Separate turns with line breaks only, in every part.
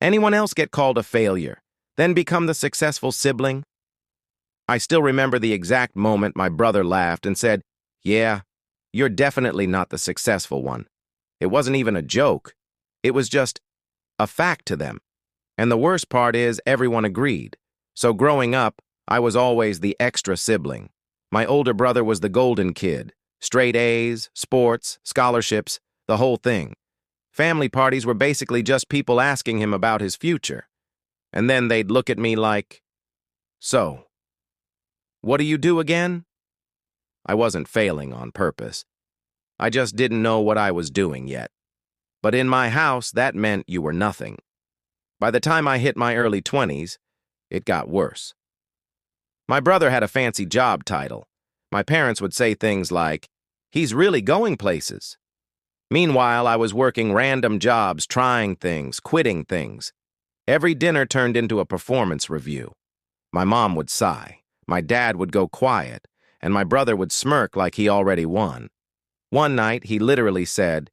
Anyone else get called a failure, then become the successful sibling? I still remember the exact moment my brother laughed and said, "Yeah, you're definitely not the successful one." It wasn't even a joke. It was just a fact to them. And the worst part is everyone agreed. So growing up, I was always the extra sibling. My older brother was the golden kid. Straight A's, sports, scholarships, the whole thing. Family parties were basically just people asking him about his future. And then they'd look at me like, "So, what do you do again?" I wasn't failing on purpose. I just didn't know what I was doing yet. But in my house, that meant you were nothing. By the time I hit my early 20s, it got worse. My brother had a fancy job title. My parents would say things like, "He's really going places." Meanwhile, I was working random jobs, trying things, quitting things. Every dinner turned into a performance review. My mom would sigh, my dad would go quiet, and my brother would smirk like he already won. One night, he literally said,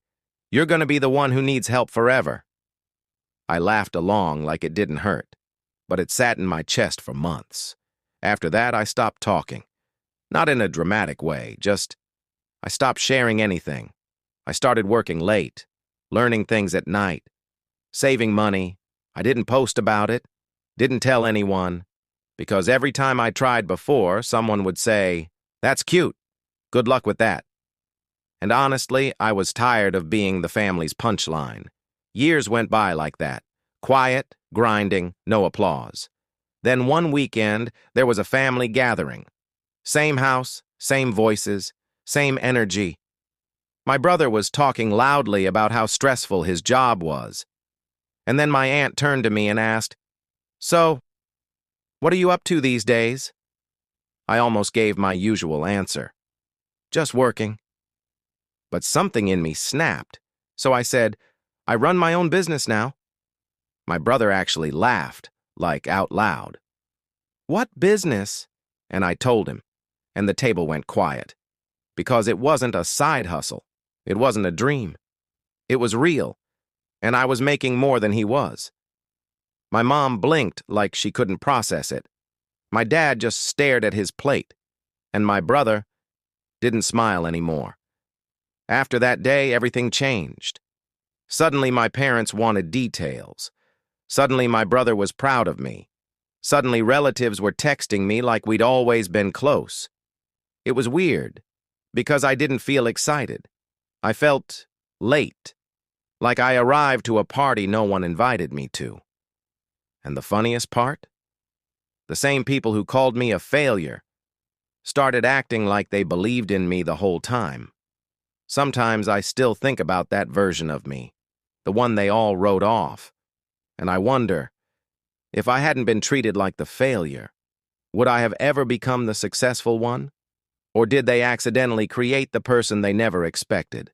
"You're going to be the one who needs help forever." I laughed along like it didn't hurt, but it sat in my chest for months. After that, I stopped talking. Not in a dramatic way, just I stopped sharing anything. I started working late, learning things at night, saving money. I didn't post about it, didn't tell anyone, because every time I tried before, someone would say, "That's cute. Good luck with that." And honestly, I was tired of being the family's punchline. Years went by like that. Quiet, grinding, no applause. Then one weekend, there was a family gathering. Same house, same voices, same energy. My brother was talking loudly about how stressful his job was. And then my aunt turned to me and asked, "So, what are you up to these days?" I almost gave my usual answer. "Just working." But something in me snapped, so I said, "I run my own business now." My brother actually laughed, like out loud. "What business?" And I told him, and the table went quiet. Because it wasn't a side hustle. It wasn't a dream. It was real, and I was making more than he was. My mom blinked like she couldn't process it. My dad just stared at his plate, and my brother didn't smile anymore. After that day, everything changed. Suddenly, my parents wanted details. Suddenly, my brother was proud of me. Suddenly, relatives were texting me like we'd always been close. It was weird, because I didn't feel excited. I felt late, like I arrived to a party no one invited me to. And the funniest part? The same people who called me a failure started acting like they believed in me the whole time. Sometimes I still think about that version of me, the one they all wrote off, and I wonder, if I hadn't been treated like the failure, would I have ever become the successful one? Or did they accidentally create the person they never expected?